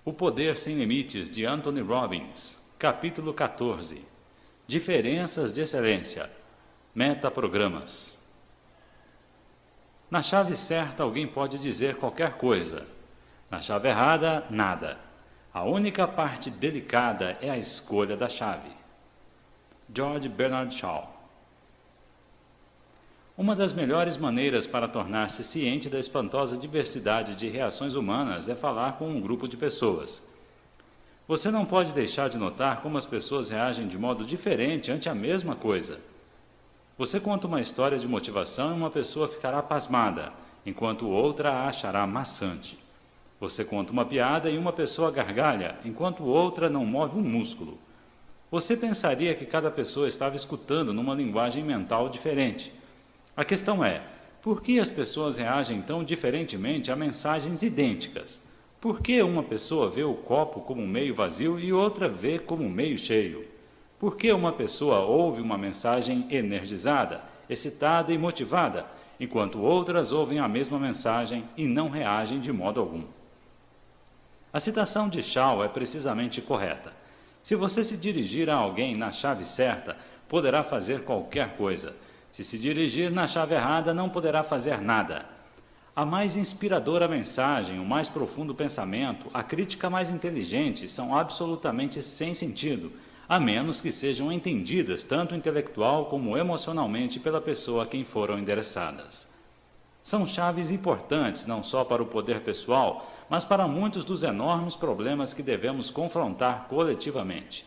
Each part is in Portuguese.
O Poder Sem Limites, de Anthony Robbins, capítulo 14. Diferenças de excelência. Metaprogramas. Na chave certa, alguém pode dizer qualquer coisa. Na chave errada, nada. A única parte delicada é a escolha da chave. George Bernard Shaw. Uma das melhores maneiras para tornar-se ciente da espantosa diversidade de reações humanas é falar com um grupo de pessoas. Você não pode deixar de notar como as pessoas reagem de modo diferente ante a mesma coisa. Você conta uma história de motivação e uma pessoa ficará pasmada, enquanto outra a achará maçante. Você conta uma piada e uma pessoa gargalha, enquanto outra não move um músculo. Você pensaria que cada pessoa estava escutando numa linguagem mental diferente. A questão é, por que as pessoas reagem tão diferentemente a mensagens idênticas? Por que uma pessoa vê o copo como meio vazio e outra vê como meio cheio? Por que uma pessoa ouve uma mensagem energizada, excitada e motivada, enquanto outras ouvem a mesma mensagem e não reagem de modo algum? A citação de Shaw é precisamente correta. Se você se dirigir a alguém na chave certa, poderá fazer qualquer coisa. Se se dirigir na chave errada, não poderá fazer nada. A mais inspiradora mensagem, o mais profundo pensamento, a crítica mais inteligente são absolutamente sem sentido, a menos que sejam entendidas tanto intelectual como emocionalmente pela pessoa a quem foram endereçadas. São chaves importantes não só para o poder pessoal, mas para muitos dos enormes problemas que devemos confrontar coletivamente.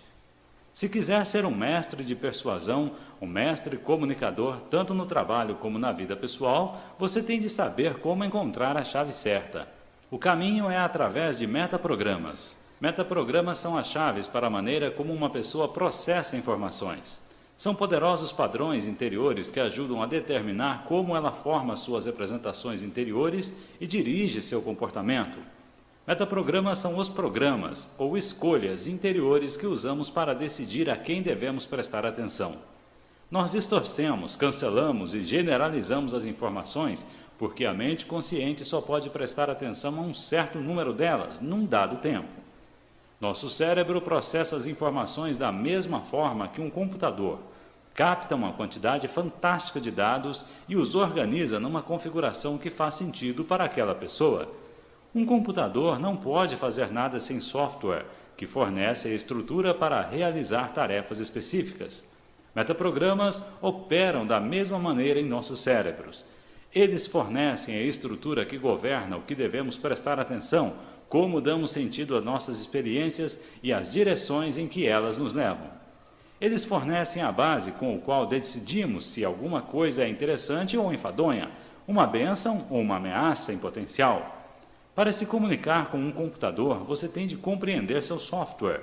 Se quiser ser um mestre de persuasão, um mestre comunicador, tanto no trabalho como na vida pessoal, você tem de saber como encontrar a chave certa. O caminho é através de metaprogramas. Metaprogramas são as chaves para a maneira como uma pessoa processa informações. São poderosos padrões interiores que ajudam a determinar como ela forma suas representações interiores e dirige seu comportamento. Metaprogramas são os programas ou escolhas interiores que usamos para decidir a quem devemos prestar atenção. Nós distorcemos, cancelamos e generalizamos as informações porque a mente consciente só pode prestar atenção a um certo número delas, num dado tempo. Nosso cérebro processa as informações da mesma forma que um computador. Capta uma quantidade fantástica de dados e os organiza numa configuração que faz sentido para aquela pessoa. Um computador não pode fazer nada sem software, que fornece a estrutura para realizar tarefas específicas. Metaprogramas operam da mesma maneira em nossos cérebros. Eles fornecem a estrutura que governa o que devemos prestar atenção, como damos sentido às nossas experiências e às direções em que elas nos levam. Eles fornecem a base com a qual decidimos se alguma coisa é interessante ou enfadonha, uma bênção ou uma ameaça em potencial. Para se comunicar com um computador, você tem de compreender seu software.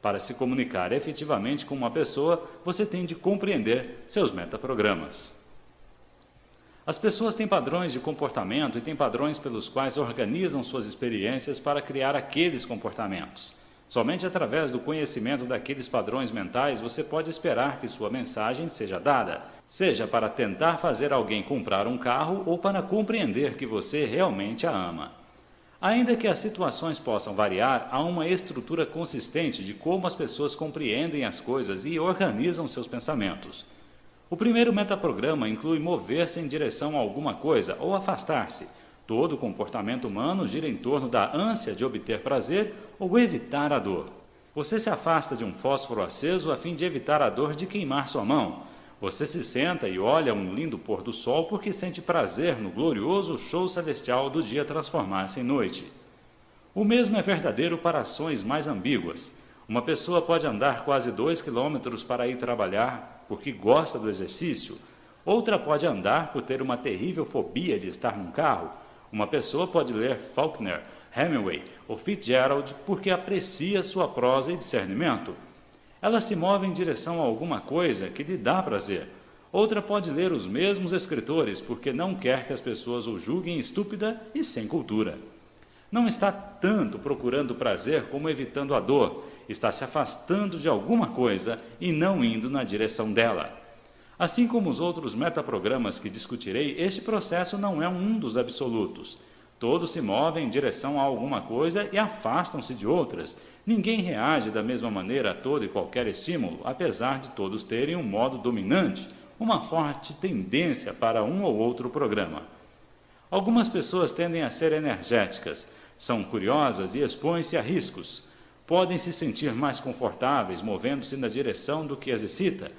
Para se comunicar efetivamente com uma pessoa, você tem de compreender seus metaprogramas. As pessoas têm padrões de comportamento e têm padrões pelos quais organizam suas experiências para criar aqueles comportamentos. Somente através do conhecimento daqueles padrões mentais você pode esperar que sua mensagem seja dada, seja para tentar fazer alguém comprar um carro ou para compreender que você realmente a ama. Ainda que as situações possam variar, há uma estrutura consistente de como as pessoas compreendem as coisas e organizam seus pensamentos. O primeiro metaprograma inclui mover-se em direção a alguma coisa ou afastar-se. Todo comportamento humano gira em torno da ânsia de obter prazer ou evitar a dor. Você se afasta de um fósforo aceso a fim de evitar a dor de queimar sua mão. Você se senta e olha um lindo pôr do sol porque sente prazer no glorioso show celestial do dia transformar-se em noite. O mesmo é verdadeiro para ações mais ambíguas. Uma pessoa pode andar quase 2 quilômetros para ir trabalhar porque gosta do exercício. Outra pode andar por ter uma terrível fobia de estar num carro. Uma pessoa pode ler Faulkner, Hemingway ou Fitzgerald porque aprecia sua prosa e discernimento. Ela se move em direção a alguma coisa que lhe dá prazer. Outra pode ler os mesmos escritores porque não quer que as pessoas o julguem estúpida e sem cultura. Não está tanto procurando prazer como evitando a dor. Está se afastando de alguma coisa e não indo na direção dela. Assim como os outros metaprogramas que discutirei, este processo não é um dos absolutos. Todos se movem em direção a alguma coisa e afastam-se de outras. Ninguém reage da mesma maneira a todo e qualquer estímulo, apesar de todos terem um modo dominante, uma forte tendência para um ou outro programa. Algumas pessoas tendem a ser energéticas, são curiosas e expõem-se a riscos. Podem se sentir mais confortáveis movendo-se na direção do que as excita.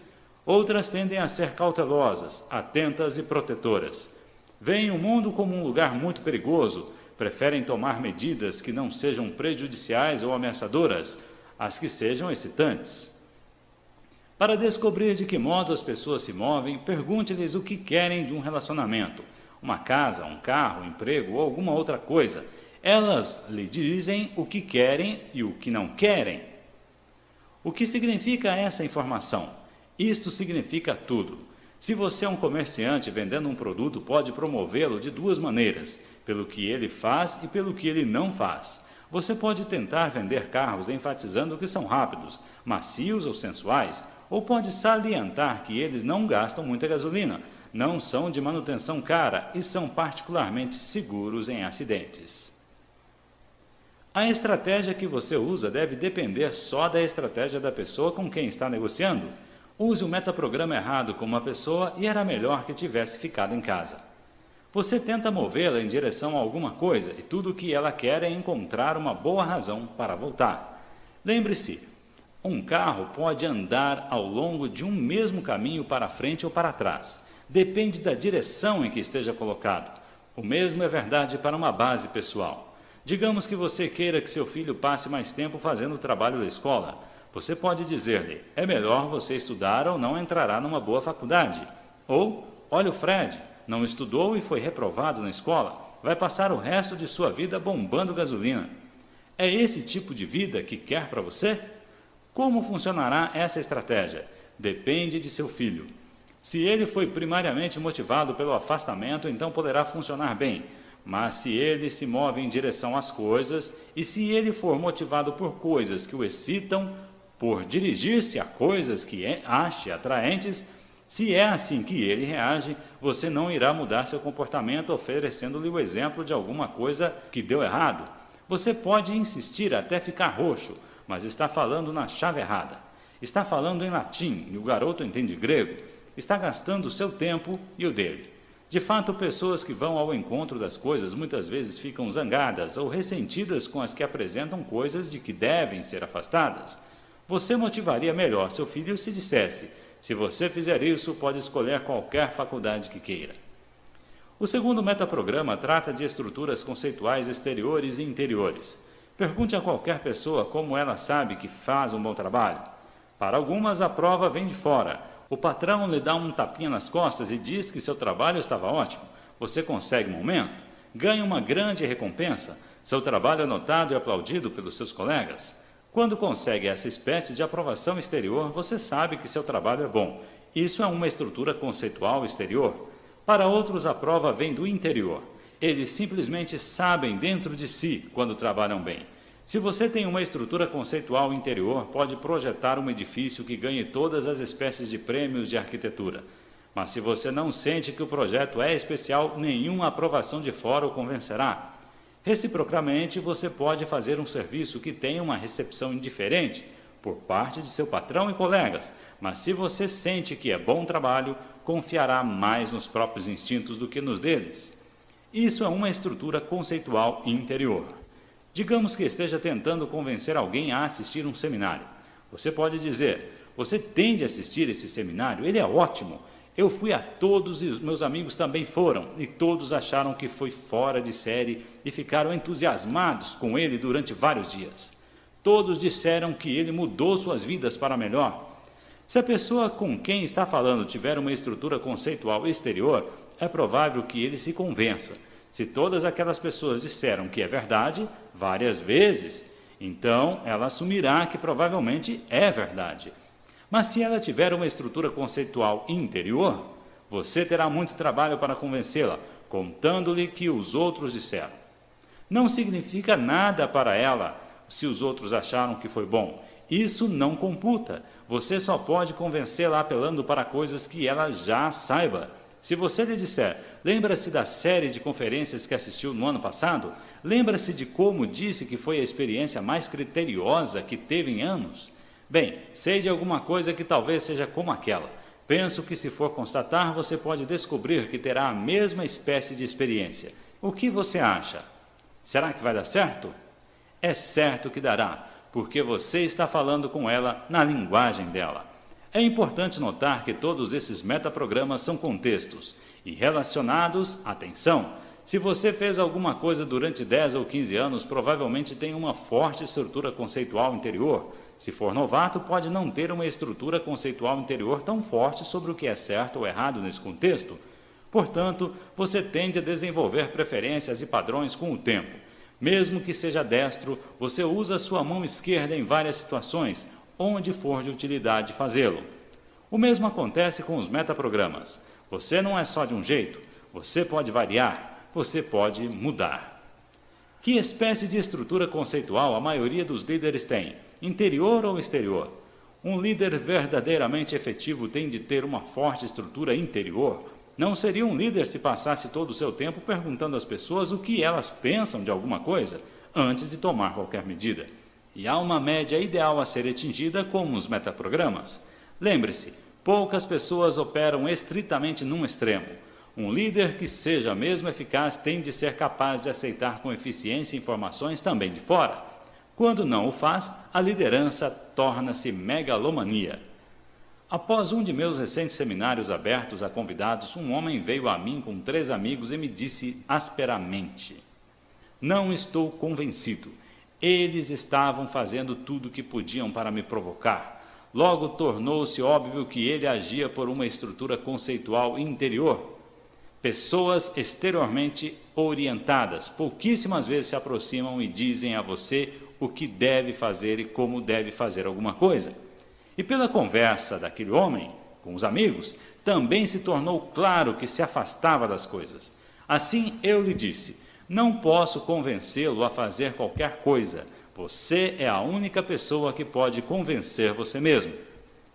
Outras tendem a ser cautelosas, atentas e protetoras. Veem o mundo como um lugar muito perigoso, preferem tomar medidas que não sejam prejudiciais ou ameaçadoras, as que sejam excitantes. Para descobrir de que modo as pessoas se movem, pergunte-lhes o que querem de um relacionamento, uma casa, um carro, um emprego ou alguma outra coisa. Elas lhe dizem o que querem e o que não querem. O que significa essa informação? Isto significa tudo. Se você é um comerciante vendendo um produto, pode promovê-lo de duas maneiras, pelo que ele faz e pelo que ele não faz. Você pode tentar vender carros enfatizando que são rápidos, macios ou sensuais, ou pode salientar que eles não gastam muita gasolina, não são de manutenção cara e são particularmente seguros em acidentes. A estratégia que você usa deve depender só da estratégia da pessoa com quem está negociando. Use o metaprograma errado com uma pessoa e era melhor que tivesse ficado em casa. Você tenta movê-la em direção a alguma coisa e tudo o que ela quer é encontrar uma boa razão para voltar. Lembre-se, um carro pode andar ao longo de um mesmo caminho para frente ou para trás. Depende da direção em que esteja colocado. O mesmo é verdade para uma base pessoal. Digamos que você queira que seu filho passe mais tempo fazendo o trabalho da escola. Você pode dizer-lhe, é melhor você estudar ou não entrará numa boa faculdade. Ou, olha o Fred, não estudou e foi reprovado na escola, vai passar o resto de sua vida bombando gasolina. É esse tipo de vida que quer para você? Como funcionará essa estratégia? Depende de seu filho. Se ele foi primariamente motivado pelo afastamento, então poderá funcionar bem. Mas se ele se move em direção às coisas, e se ele for motivado por coisas que o excitam, por dirigir-se a coisas que ache atraentes, se é assim que ele reage, você não irá mudar seu comportamento oferecendo-lhe o exemplo de alguma coisa que deu errado. Você pode insistir até ficar roxo, mas está falando na chave errada. Está falando em latim e o garoto entende grego. Está gastando o seu tempo e o dele. De fato, pessoas que vão ao encontro das coisas muitas vezes ficam zangadas ou ressentidas com as que apresentam coisas de que devem ser afastadas. Você motivaria melhor seu filho se dissesse, se você fizer isso, pode escolher qualquer faculdade que queira. O segundo metaprograma trata de estruturas conceituais exteriores e interiores. Pergunte a qualquer pessoa como ela sabe que faz um bom trabalho. Para algumas, a prova vem de fora. O patrão lhe dá um tapinha nas costas e diz que seu trabalho estava ótimo. Você consegue um aumento? Ganha uma grande recompensa? Seu trabalho é notado e aplaudido pelos seus colegas? Quando consegue essa espécie de aprovação exterior, você sabe que seu trabalho é bom. Isso é uma estrutura conceitual exterior. Para outros, a prova vem do interior. Eles simplesmente sabem dentro de si quando trabalham bem. Se você tem uma estrutura conceitual interior, pode projetar um edifício que ganhe todas as espécies de prêmios de arquitetura. Mas se você não sente que o projeto é especial, nenhuma aprovação de fora o convencerá. Reciprocamente, você pode fazer um serviço que tenha uma recepção indiferente por parte de seu patrão e colegas, mas se você sente que é bom trabalho, confiará mais nos próprios instintos do que nos deles. Isso é uma estrutura conceitual interior. Digamos que esteja tentando convencer alguém a assistir um seminário. Você pode dizer, você tem de assistir esse seminário, ele é ótimo. Eu fui a todos e os meus amigos também foram, e todos acharam que foi fora de série e ficaram entusiasmados com ele durante vários dias. Todos disseram que ele mudou suas vidas para melhor. Se a pessoa com quem está falando tiver uma estrutura conceitual exterior, é provável que ele se convença. Se todas aquelas pessoas disseram que é verdade, várias vezes, então ela assumirá que provavelmente é verdade. Mas se ela tiver uma estrutura conceitual interior, você terá muito trabalho para convencê-la, contando-lhe que os outros disseram. Não significa nada para ela se os outros acharam que foi bom. Isso não computa. Você só pode convencê-la apelando para coisas que ela já saiba. Se você lhe disser, lembra-se da série de conferências que assistiu no ano passado? Lembra-se de como disse que foi a experiência mais criteriosa que teve em anos? Bem, sei de alguma coisa que talvez seja como aquela. Penso que se for constatar, você pode descobrir que terá a mesma espécie de experiência. O que você acha? Será que vai dar certo? É certo que dará, porque você está falando com ela na linguagem dela. É importante notar que todos esses metaprogramas são contextos e relacionados, atenção, se você fez alguma coisa durante 10 ou 15 anos, provavelmente tem uma forte estrutura conceitual interior. Se for novato, pode não ter uma estrutura conceitual interior tão forte sobre o que é certo ou errado nesse contexto. Portanto, você tende a desenvolver preferências e padrões com o tempo. Mesmo que seja destro, você usa sua mão esquerda em várias situações, onde for de utilidade fazê-lo. O mesmo acontece com os metaprogramas. Você não é só de um jeito, você pode variar, você pode mudar. Que espécie de estrutura conceitual a maioria dos líderes tem? Interior ou exterior? Um líder verdadeiramente efetivo tem de ter uma forte estrutura interior. Não seria um líder se passasse todo o seu tempo perguntando às pessoas o que elas pensam de alguma coisa antes de tomar qualquer medida. E há uma média ideal a ser atingida como os metaprogramas. Lembre-se, poucas pessoas operam estritamente num extremo. Um líder que seja mesmo eficaz tem de ser capaz de aceitar com eficiência informações também de fora. Quando não o faz, a liderança torna-se megalomania. Após um de meus recentes seminários abertos a convidados, um homem veio a mim com 3 amigos e me disse asperamente: "Não estou convencido. Eles estavam fazendo tudo o que podiam para me provocar. Logo tornou-se óbvio que ele agia por uma estrutura conceitual interior. Pessoas exteriormente orientadas pouquíssimas vezes se aproximam e dizem a você o que deve fazer e como deve fazer alguma coisa. E pela conversa daquele homem com os amigos, também se tornou claro que se afastava das coisas. Assim eu lhe disse: não posso convencê-lo a fazer qualquer coisa. Você é a única pessoa que pode convencer você mesmo.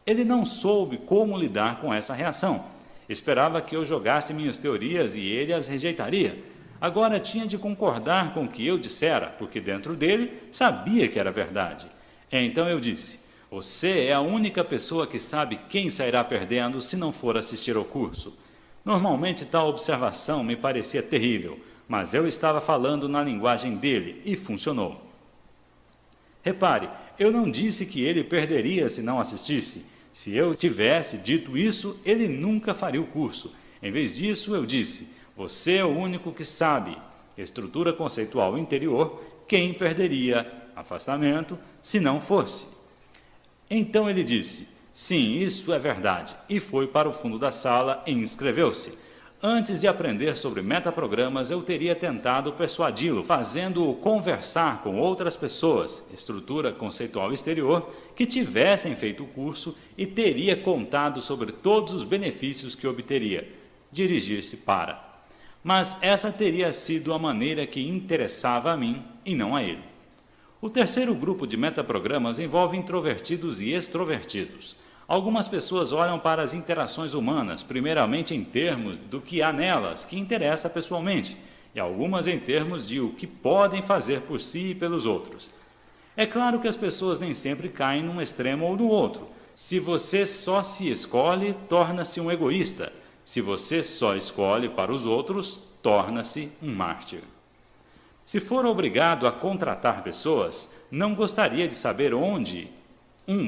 Ele não soube como lidar com essa reação. Esperava que eu jogasse minhas teorias e ele as rejeitaria. Agora tinha de concordar com o que eu dissera, porque dentro dele sabia que era verdade. Então eu disse: você é a única pessoa que sabe quem sairá perdendo se não for assistir ao curso. Normalmente tal observação me parecia terrível, mas eu estava falando na linguagem dele e funcionou. Repare, eu não disse que ele perderia se não assistisse. Se eu tivesse dito isso, ele nunca faria o curso. Em vez disso, eu disse: você é o único que sabe, estrutura conceitual interior, quem perderia, afastamento, se não fosse. Então ele disse: sim, isso é verdade, e foi para o fundo da sala e inscreveu-se. Antes de aprender sobre metaprogramas, eu teria tentado persuadi-lo, fazendo-o conversar com outras pessoas, estrutura conceitual exterior, que tivessem feito o curso e teria contado sobre todos os benefícios que obteria. Dirigir-se para. Mas essa teria sido a maneira que interessava a mim e não a ele. O terceiro grupo de metaprogramas envolve introvertidos e extrovertidos. Algumas pessoas olham para as interações humanas, primeiramente em termos do que há nelas, que interessa pessoalmente, e algumas em termos de o que podem fazer por si e pelos outros. É claro que as pessoas nem sempre caem num extremo ou no outro. Se você só se escolhe, torna-se um egoísta. Se você só escolhe para os outros, torna-se um mártir. Se for obrigado a contratar pessoas, não gostaria de saber onde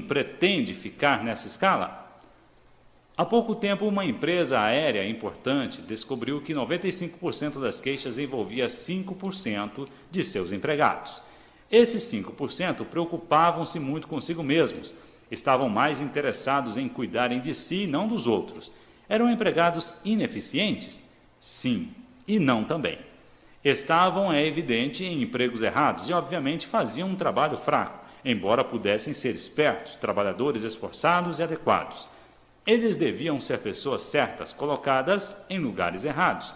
pretende ficar nessa escala? Há pouco tempo, uma empresa aérea importante descobriu que 95% das queixas envolvia 5% de seus empregados. Esses 5% preocupavam-se muito consigo mesmos, estavam mais interessados em cuidarem de si e não dos outros. Eram empregados ineficientes? Sim, e não também. Estavam, é evidente, em empregos errados e, obviamente, faziam um trabalho fraco, embora pudessem ser espertos, trabalhadores esforçados e adequados. Eles deviam ser pessoas certas, colocadas em lugares errados.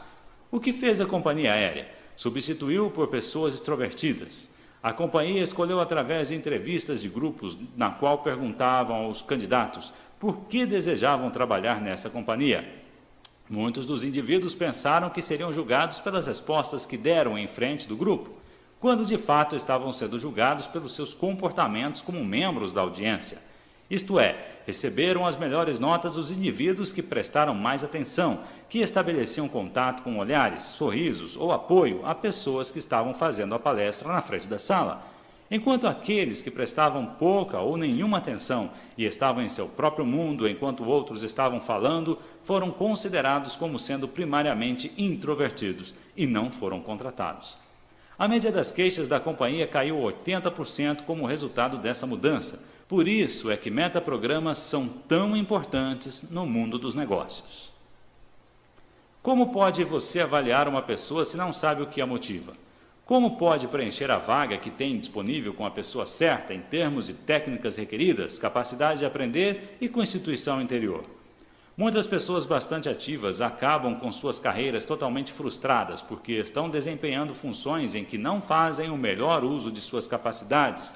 O que fez a companhia aérea? Substituiu por pessoas extrovertidas. A companhia escolheu através de entrevistas de grupos na qual perguntavam aos candidatos por que desejavam trabalhar nessa companhia. Muitos dos indivíduos pensaram que seriam julgados pelas respostas que deram em frente do grupo, quando de fato estavam sendo julgados pelos seus comportamentos como membros da audiência. Isto é, receberam as melhores notas os indivíduos que prestaram mais atenção, que estabeleciam contato com olhares, sorrisos ou apoio a pessoas que estavam fazendo a palestra na frente da sala, enquanto aqueles que prestavam pouca ou nenhuma atenção e estavam em seu próprio mundo enquanto outros estavam falando, foram considerados como sendo primariamente introvertidos e não foram contratados. A média das queixas da companhia caiu 80% como resultado dessa mudança. Por isso é que metaprogramas são tão importantes no mundo dos negócios. Como pode você avaliar uma pessoa se não sabe o que a motiva? Como pode preencher a vaga que tem disponível com a pessoa certa em termos de técnicas requeridas, capacidade de aprender e constituição interior? Muitas pessoas bastante ativas acabam com suas carreiras totalmente frustradas porque estão desempenhando funções em que não fazem o melhor uso de suas capacidades.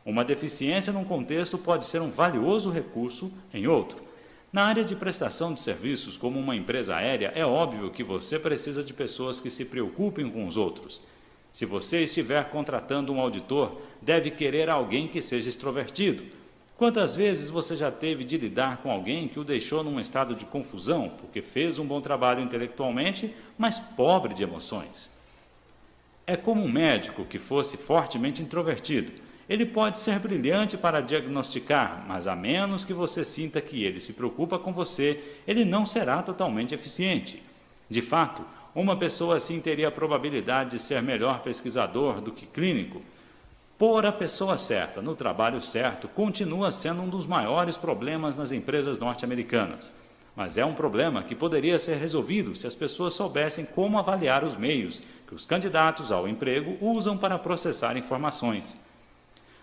Uma deficiência num contexto pode ser um valioso recurso em outro. Na área de prestação de serviços, como uma empresa aérea, é óbvio que você precisa de pessoas que se preocupem com os outros. Se você estiver contratando um auditor, deve querer alguém que seja extrovertido. Quantas vezes você já teve de lidar com alguém que o deixou num estado de confusão, porque fez um bom trabalho intelectualmente, mas pobre de emoções? É como um médico que fosse fortemente introvertido. Ele pode ser brilhante para diagnosticar, mas a menos que você sinta que ele se preocupa com você, ele não será totalmente eficiente. De fato, uma pessoa assim teria a probabilidade de ser melhor pesquisador do que clínico. Pôr a pessoa certa no trabalho certo continua sendo um dos maiores problemas nas empresas norte-americanas. Mas é um problema que poderia ser resolvido se as pessoas soubessem como avaliar os meios que os candidatos ao emprego usam para processar informações.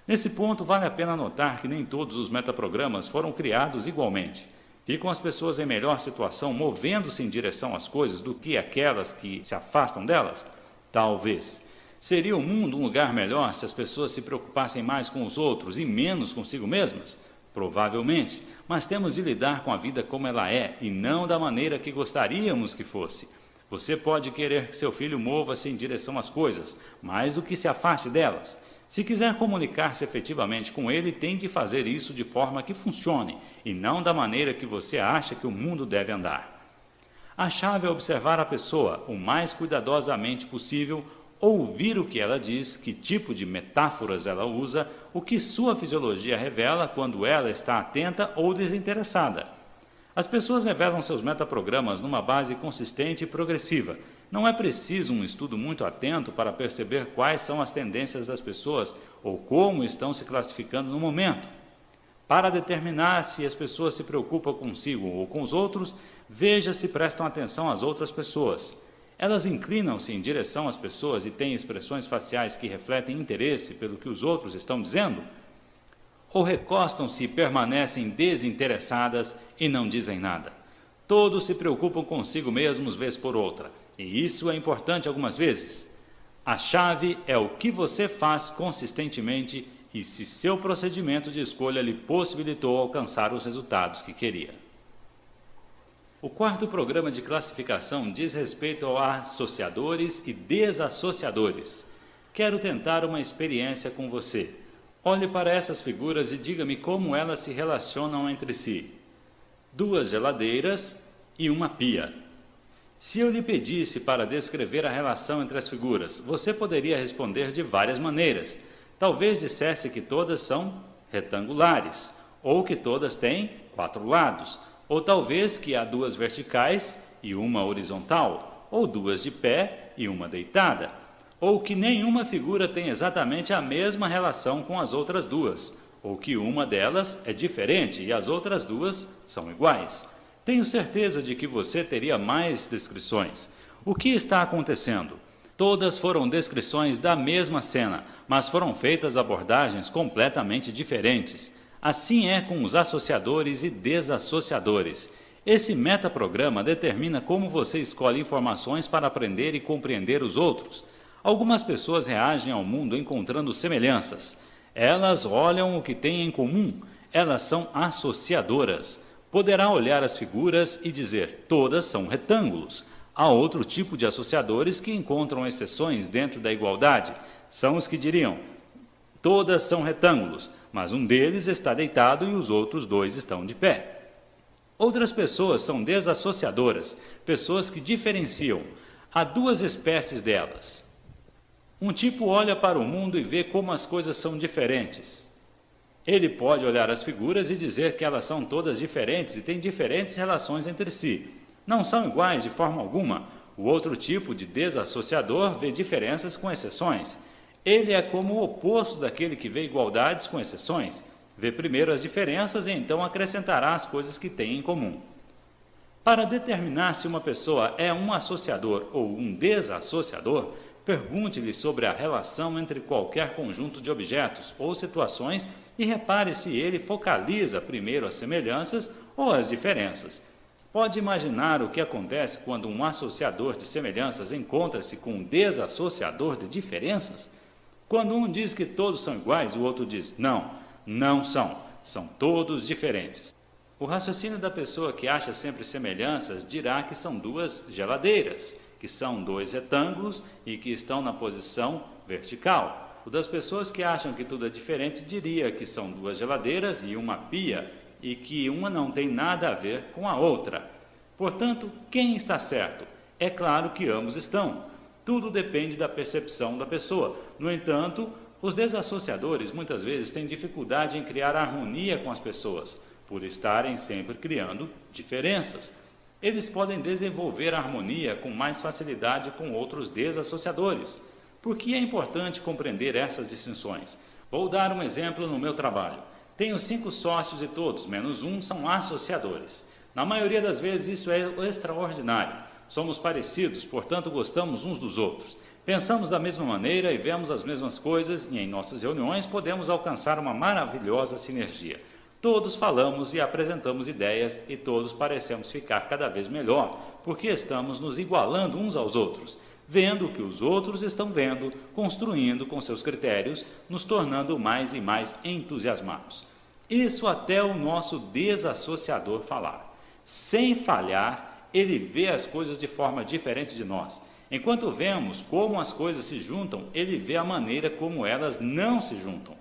Nesse ponto, vale a pena notar que nem todos os metaprogramas foram criados igualmente. Ficam as pessoas em melhor situação movendo-se em direção às coisas do que aquelas que se afastam delas? Talvez. Seria o mundo um lugar melhor se as pessoas se preocupassem mais com os outros e menos consigo mesmas? Provavelmente, mas temos de lidar com a vida como ela é e não da maneira que gostaríamos que fosse. Você pode querer que seu filho mova-se em direção às coisas, mais do que se afaste delas. Se quiser comunicar-se efetivamente com ele, tem de fazer isso de forma que funcione, e não da maneira que você acha que o mundo deve andar. A chave é observar a pessoa o mais cuidadosamente possível, ouvir o que ela diz, que tipo de metáforas ela usa, o que sua fisiologia revela quando ela está atenta ou desinteressada. As pessoas revelam seus metaprogramas numa base consistente e progressiva. Não é preciso um estudo muito atento para perceber quais são as tendências das pessoas ou como estão se classificando no momento. Para determinar se as pessoas se preocupam consigo ou com os outros, veja se prestam atenção às outras pessoas. Elas inclinam-se em direção às pessoas e têm expressões faciais que refletem interesse pelo que os outros estão dizendo? Ou recostam-se e permanecem desinteressadas e não dizem nada? Todos se preocupam consigo mesmos vez por outra. E isso é importante algumas vezes. A chave é o que você faz consistentemente e se seu procedimento de escolha lhe possibilitou alcançar os resultados que queria. O quarto programa de classificação diz respeito a associadores e desassociadores. Quero tentar uma experiência com você. Olhe para essas figuras e diga-me como elas se relacionam entre si. 2 geladeiras e uma pia. Se eu lhe pedisse para descrever a relação entre as figuras, você poderia responder de várias maneiras. Talvez dissesse que todas são retangulares, ou que todas têm 4 lados, ou talvez que há 2 verticais e uma horizontal, ou 2 de pé e uma deitada, ou que nenhuma figura tem exatamente a mesma relação com as outras 2, ou que uma delas é diferente e as outras 2 são iguais. Tenho certeza de que você teria mais descrições. O que está acontecendo? Todas foram descrições da mesma cena, mas foram feitas abordagens completamente diferentes. Assim é com os associadores e desassociadores. Esse metaprograma determina como você escolhe informações para aprender e compreender os outros. Algumas pessoas reagem ao mundo encontrando semelhanças. Elas olham o que têm em comum. Elas são associadoras. Poderá olhar as figuras e dizer, todas são retângulos. Há outro tipo de associadores que encontram exceções dentro da igualdade. São os que diriam, todas são retângulos, mas um deles está deitado e os outros dois estão de pé. Outras pessoas são desassociadoras, pessoas que diferenciam. Há duas espécies delas. Um tipo olha para o mundo e vê como as coisas são diferentes. Ele pode olhar as figuras e dizer que elas são todas diferentes e têm diferentes relações entre si. Não são iguais de forma alguma. O outro tipo de desassociador vê diferenças com exceções. Ele é como o oposto daquele que vê igualdades com exceções. Vê primeiro as diferenças e então acrescentará as coisas que têm em comum. Para determinar se uma pessoa é um associador ou um desassociador, pergunte-lhe sobre a relação entre qualquer conjunto de objetos ou situações e repare se ele focaliza primeiro as semelhanças ou as diferenças. Pode imaginar o que acontece quando um associador de semelhanças encontra-se com um desassociador de diferenças? Quando um diz que todos são iguais, o outro diz, não, não são todos diferentes. O raciocínio da pessoa que acha sempre semelhanças dirá que são duas geladeiras, que são dois retângulos e que estão na posição vertical. O das pessoas que acham que tudo é diferente diria que são duas geladeiras e uma pia, e que uma não tem nada a ver com a outra. Portanto, quem está certo? É claro que ambos estão. Tudo depende da percepção da pessoa. No entanto, os desassociadores muitas vezes têm dificuldade em criar harmonia com as pessoas, por estarem sempre criando diferenças. Eles podem desenvolver harmonia com mais facilidade com outros desassociadores. Por que é importante compreender essas distinções? Vou dar um exemplo no meu trabalho. Tenho 5 sócios e todos, menos um, são associadores. Na maioria das vezes isso é extraordinário. Somos parecidos, portanto gostamos uns dos outros. Pensamos da mesma maneira e vemos as mesmas coisas e em nossas reuniões podemos alcançar uma maravilhosa sinergia. Todos falamos e apresentamos ideias e todos parecemos ficar cada vez melhor, porque estamos nos igualando uns aos outros, vendo o que os outros estão vendo, construindo com seus critérios, nos tornando mais e mais entusiasmados. Isso até o nosso desassociador falar. Sem falhar, ele vê as coisas de forma diferente de nós. Enquanto vemos como as coisas se juntam, ele vê a maneira como elas não se juntam.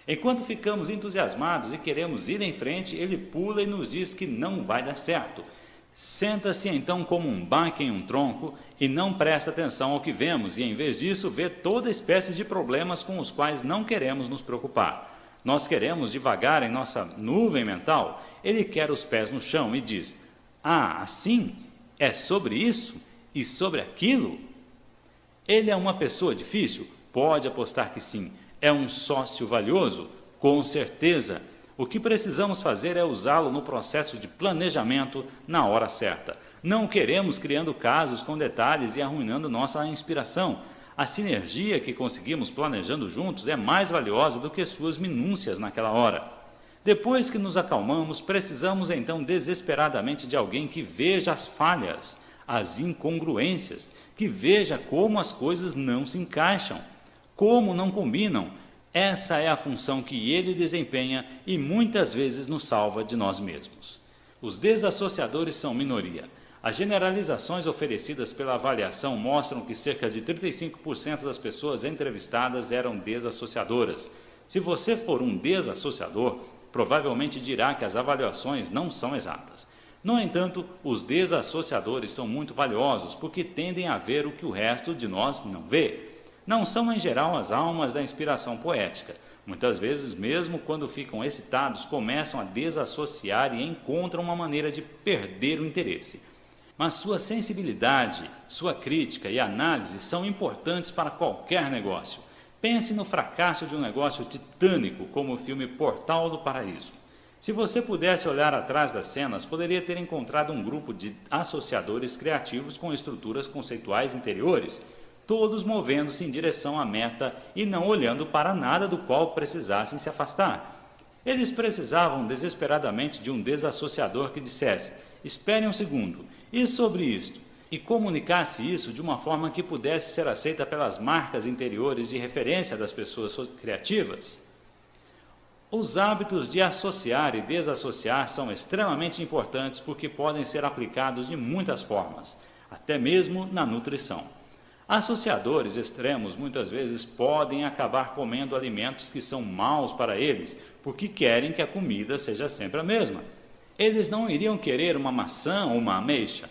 Enquanto ficamos entusiasmados e queremos ir em frente, ele pula e nos diz que não vai dar certo. Senta-se então como um baque em um tronco e não presta atenção ao que vemos e, em vez disso, vê toda espécie de problemas com os quais não queremos nos preocupar. Nós queremos divagar em nossa nuvem mental. Ele quer os pés no chão e diz, assim? É sobre isso? E sobre aquilo? Ele é uma pessoa difícil? Pode apostar que sim. É um sócio valioso? Com certeza. O que precisamos fazer é usá-lo no processo de planejamento na hora certa. Não queremos criando casos com detalhes e arruinando nossa inspiração. A sinergia que conseguimos planejando juntos é mais valiosa do que suas minúcias naquela hora. Depois que nos acalmamos, precisamos então desesperadamente de alguém que veja as falhas, as incongruências, que veja como as coisas não se encaixam, como não combinam. Essa é a função que ele desempenha e muitas vezes nos salva de nós mesmos. Os desassociadores são minoria. As generalizações oferecidas pela avaliação mostram que cerca de 35% das pessoas entrevistadas eram desassociadoras. Se você for um desassociador, provavelmente dirá que as avaliações não são exatas. No entanto, os desassociadores são muito valiosos porque tendem a ver o que o resto de nós não vê. Não são, em geral, as almas da inspiração poética. Muitas vezes, mesmo quando ficam excitados, começam a desassociar e encontram uma maneira de perder o interesse. Mas sua sensibilidade, sua crítica e análise são importantes para qualquer negócio. Pense no fracasso de um negócio titânico como o filme Portal do Paraíso. Se você pudesse olhar atrás das cenas, poderia ter encontrado um grupo de associadores criativos com estruturas conceituais interiores, todos movendo-se em direção à meta e não olhando para nada do qual precisassem se afastar. Eles precisavam desesperadamente de um desassociador que dissesse, espere um segundo, e sobre isto? E comunicasse isso de uma forma que pudesse ser aceita pelas marcas interiores de referência das pessoas criativas. Os hábitos de associar e desassociar são extremamente importantes porque podem ser aplicados de muitas formas, até mesmo na nutrição. Associadores extremos muitas vezes podem acabar comendo alimentos que são maus para eles, porque querem que a comida seja sempre a mesma. Eles não iriam querer uma maçã ou uma ameixa.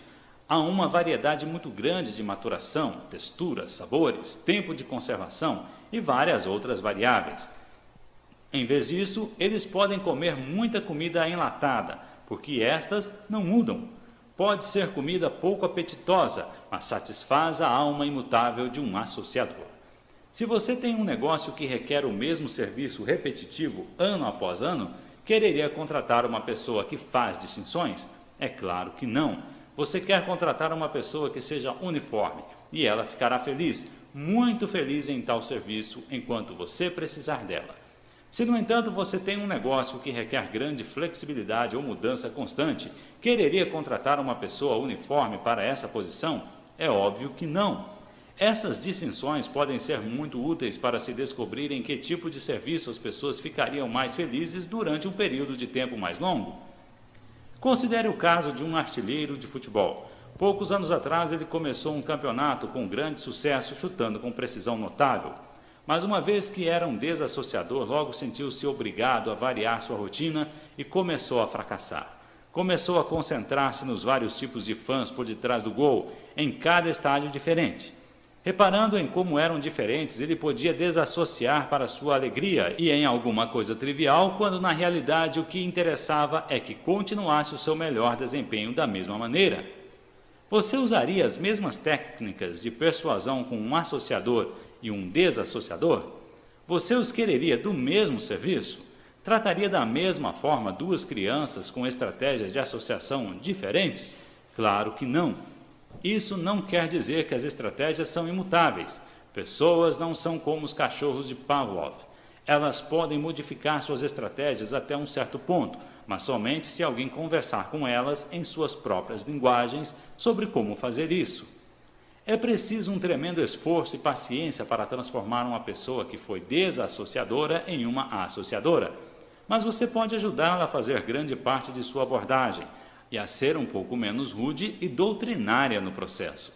Há uma variedade muito grande de maturação, textura, sabores, tempo de conservação e várias outras variáveis. Em vez disso, eles podem comer muita comida enlatada, porque estas não mudam. Pode ser comida pouco apetitosa, mas satisfaz a alma imutável de um associador. Se você tem um negócio que requer o mesmo serviço repetitivo ano após ano, quereria contratar uma pessoa que faz distinções? É claro que não. Você quer contratar uma pessoa que seja uniforme, e ela ficará feliz, muito feliz em tal serviço, enquanto você precisar dela. Se, no entanto, você tem um negócio que requer grande flexibilidade ou mudança constante, quereria contratar uma pessoa uniforme para essa posição? É óbvio que não. Essas distinções podem ser muito úteis para se descobrir em que tipo de serviço as pessoas ficariam mais felizes durante um período de tempo mais longo. Considere o caso de um artilheiro de futebol. Poucos anos atrás ele começou um campeonato com grande sucesso, chutando com precisão notável. Mas uma vez que era um desassociador, logo sentiu-se obrigado a variar sua rotina e começou a fracassar. Começou a concentrar-se nos vários tipos de fãs por detrás do gol, em cada estádio diferente. Reparando em como eram diferentes, ele podia desassociar para sua alegria e em alguma coisa trivial, quando na realidade o que interessava é que continuasse o seu melhor desempenho da mesma maneira. Você usaria as mesmas técnicas de persuasão com um associador e um desassociador? Você os quereria do mesmo serviço? Trataria da mesma forma duas crianças com estratégias de associação diferentes? Claro que não. Isso não quer dizer que as estratégias são imutáveis. Pessoas não são como os cachorros de Pavlov. Elas podem modificar suas estratégias até um certo ponto, mas somente se alguém conversar com elas em suas próprias linguagens sobre como fazer isso. É preciso um tremendo esforço e paciência para transformar uma pessoa que foi desassociadora em uma associadora. Mas você pode ajudá-la a fazer grande parte de sua abordagem e a ser um pouco menos rude e doutrinária no processo.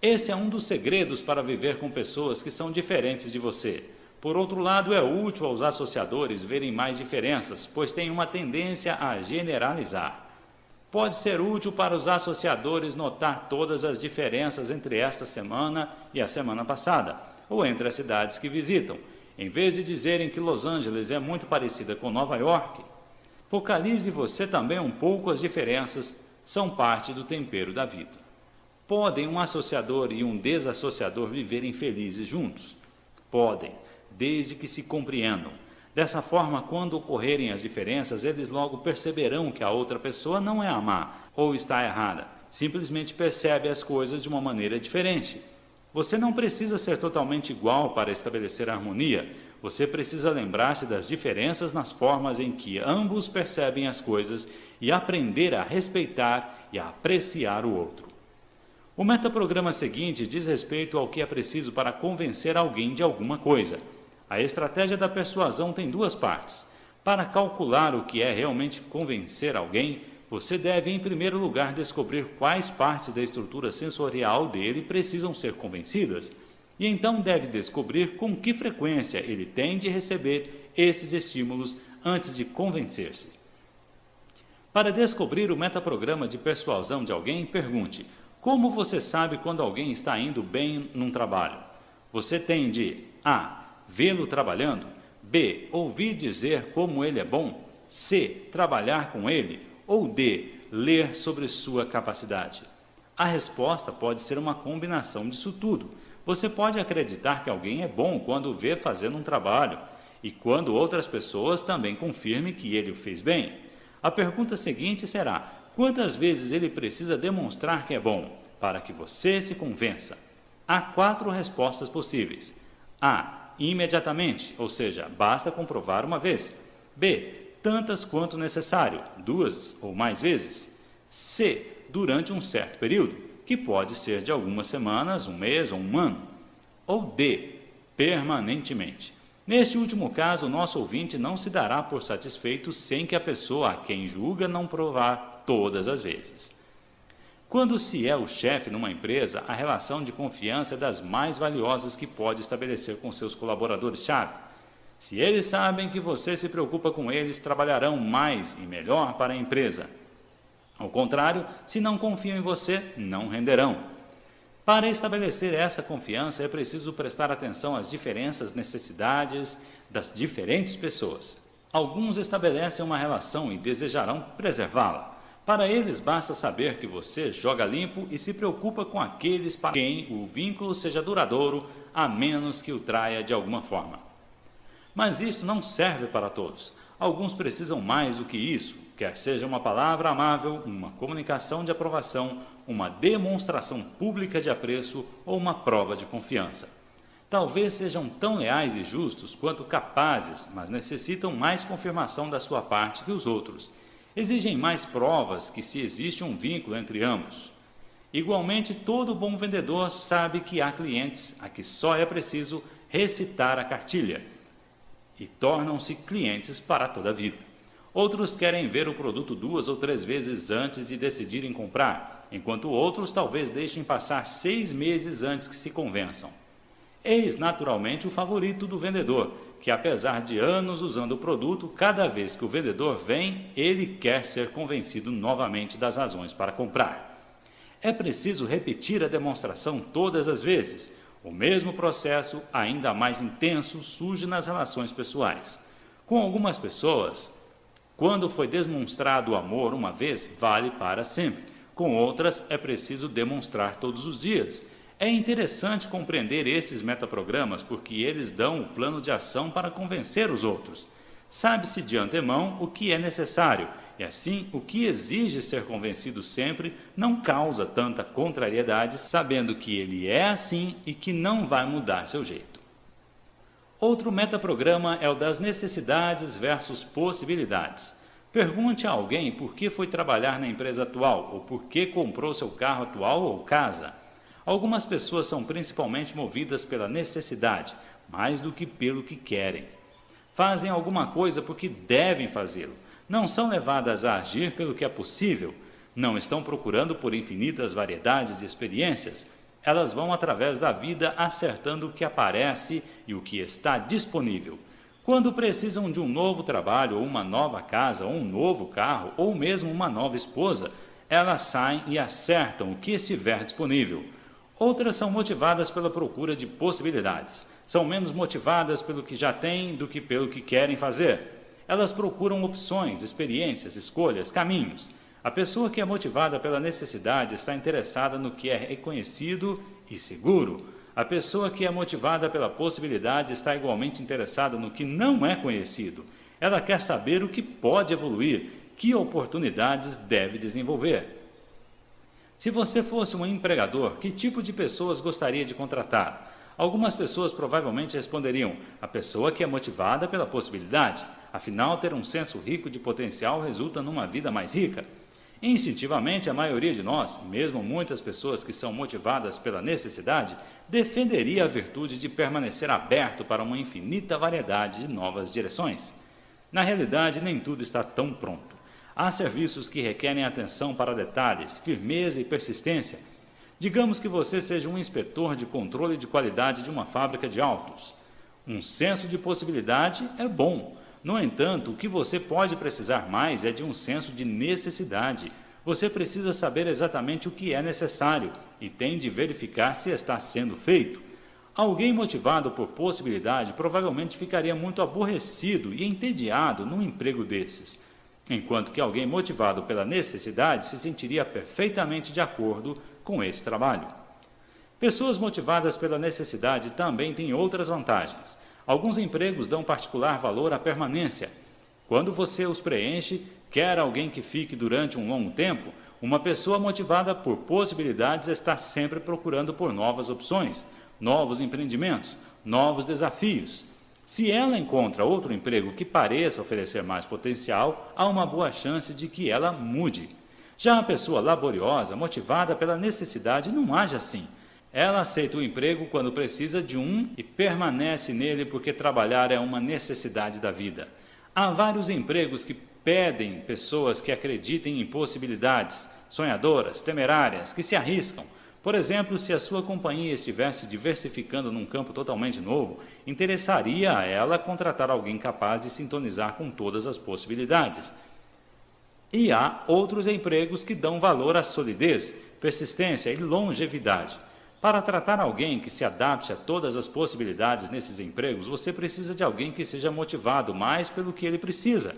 Esse é um dos segredos para viver com pessoas que são diferentes de você. Por outro lado, é útil aos associadores verem mais diferenças, pois têm uma tendência a generalizar. Pode ser útil para os associadores notar todas as diferenças entre esta semana e a semana passada, ou entre as cidades que visitam. Em vez de dizerem que Los Angeles é muito parecida com Nova York, focalize você também um pouco as diferenças, são parte do tempero da vida. Podem um associador e um desassociador viverem felizes juntos? Podem, desde que se compreendam. Dessa forma, quando ocorrerem as diferenças, eles logo perceberão que a outra pessoa não é a má ou está errada. Simplesmente percebe as coisas de uma maneira diferente. Você não precisa ser totalmente igual para estabelecer harmonia. Você precisa lembrar-se das diferenças nas formas em que ambos percebem as coisas e aprender a respeitar e a apreciar o outro. O metaprograma seguinte diz respeito ao que é preciso para convencer alguém de alguma coisa. A estratégia da persuasão tem duas partes. Para calcular o que é realmente convencer alguém, você deve, em primeiro lugar, descobrir quais partes da estrutura sensorial dele precisam ser convencidas, e então deve descobrir com que frequência ele tem de receber esses estímulos antes de convencer-se. Para descobrir o metaprograma de persuasão de alguém, pergunte: como você sabe quando alguém está indo bem num trabalho? Você tem de A. Vê-lo trabalhando. B. Ouvir dizer como ele é bom. C. Trabalhar com ele. Ou D. Ler sobre sua capacidade. A resposta pode ser uma combinação disso tudo. Você pode acreditar que alguém é bom quando o vê fazendo um trabalho e quando outras pessoas também confirmem que ele o fez bem. A pergunta seguinte será: quantas vezes ele precisa demonstrar que é bom para que você se convença? Há 4 respostas possíveis. A. Imediatamente, ou seja, basta comprovar uma vez. B. Tantas quanto necessário, 2 ou mais vezes. C. Durante um certo período, que pode ser de algumas semanas, um mês ou um ano. Ou D. Permanentemente. Neste último caso, o nosso ouvinte não se dará por satisfeito sem que a pessoa a quem julga não provar todas as vezes. Quando se é o chefe numa empresa, a relação de confiança é das mais valiosas que pode estabelecer com seus colaboradores-chave. Se eles sabem que você se preocupa com eles, trabalharão mais e melhor para a empresa. Ao contrário, se não confiam em você, não renderão. Para estabelecer essa confiança, é preciso prestar atenção às diferentes necessidades das diferentes pessoas. Alguns estabelecem uma relação e desejarão preservá-la. Para eles, basta saber que você joga limpo e se preocupa com aqueles para quem o vínculo seja duradouro, a menos que o traia de alguma forma. Mas isto não serve para todos. Alguns precisam mais do que isso, quer seja uma palavra amável, uma comunicação de aprovação, uma demonstração pública de apreço ou uma prova de confiança. Talvez sejam tão leais e justos quanto capazes, mas necessitam mais confirmação da sua parte que os outros. Exigem mais provas que se existe um vínculo entre ambos. Igualmente, todo bom vendedor sabe que há clientes a que só é preciso recitar a cartilha e tornam-se clientes para toda a vida. Outros querem ver o produto 2 ou 3 vezes antes de decidirem comprar, enquanto outros talvez deixem passar 6 meses antes que se convençam. Eis naturalmente o favorito do vendedor, que apesar de anos usando o produto, cada vez que o vendedor vem, ele quer ser convencido novamente das razões para comprar. É preciso repetir a demonstração todas as vezes. O mesmo processo, ainda mais intenso, surge nas relações pessoais. Com algumas pessoas, quando foi demonstrado o amor uma vez, vale para sempre. Com outras, é preciso demonstrar todos os dias. É interessante compreender esses metaprogramas porque eles dão o plano de ação para convencer os outros. Sabe-se de antemão o que é necessário, e assim o que exige ser convencido sempre não causa tanta contrariedade, sabendo que ele é assim e que não vai mudar seu jeito. Outro metaprograma é o das necessidades versus possibilidades. Pergunte a alguém por que foi trabalhar na empresa atual, ou por que comprou seu carro atual ou casa. Algumas pessoas são principalmente movidas pela necessidade, mais do que pelo que querem. Fazem alguma coisa porque devem fazê-lo. Não são levadas a agir pelo que é possível. Não estão procurando por infinitas variedades de experiências. Elas vão através da vida acertando o que aparece e o que está disponível. Quando precisam de um novo trabalho, ou uma nova casa, ou um novo carro, ou mesmo uma nova esposa, elas saem e acertam o que estiver disponível. Outras são motivadas pela procura de possibilidades. São menos motivadas pelo que já têm do que pelo que querem fazer. Elas procuram opções, experiências, escolhas, caminhos. A pessoa que é motivada pela necessidade está interessada no que é reconhecido e seguro. A pessoa que é motivada pela possibilidade está igualmente interessada no que não é conhecido. Ela quer saber o que pode evoluir, que oportunidades deve desenvolver. Se você fosse um empregador, que tipo de pessoas gostaria de contratar? Algumas pessoas provavelmente responderiam: a pessoa que é motivada pela possibilidade. Afinal, ter um senso rico de potencial resulta numa vida mais rica. Instintivamente, a maioria de nós, mesmo muitas pessoas que são motivadas pela necessidade, defenderia a virtude de permanecer aberto para uma infinita variedade de novas direções. Na realidade, nem tudo está tão pronto. Há serviços que requerem atenção para detalhes, firmeza e persistência. Digamos que você seja um inspetor de controle de qualidade de uma fábrica de autos. Um senso de possibilidade é bom. No entanto, o que você pode precisar mais é de um senso de necessidade. Você precisa saber exatamente o que é necessário e tem de verificar se está sendo feito. Alguém motivado por possibilidade provavelmente ficaria muito aborrecido e entediado num emprego desses, enquanto que alguém motivado pela necessidade se sentiria perfeitamente de acordo com esse trabalho. Pessoas motivadas pela necessidade também têm outras vantagens. Alguns empregos dão particular valor à permanência. Quando você os preenche, quer alguém que fique durante um longo tempo, uma pessoa motivada por possibilidades está sempre procurando por novas opções, novos empreendimentos, novos desafios. Se ela encontra outro emprego que pareça oferecer mais potencial, há uma boa chance de que ela mude. Já a pessoa laboriosa, motivada pela necessidade, não age assim. Ela aceita o emprego quando precisa de um e permanece nele porque trabalhar é uma necessidade da vida. Há vários empregos que pedem pessoas que acreditem em possibilidades, sonhadoras, temerárias, que se arriscam. Por exemplo, se a sua companhia estivesse diversificando num campo totalmente novo, interessaria a ela contratar alguém capaz de sintonizar com todas as possibilidades. E há outros empregos que dão valor à solidez, persistência e longevidade. Para tratar alguém que se adapte a todas as possibilidades nesses empregos, você precisa de alguém que seja motivado mais pelo que ele precisa.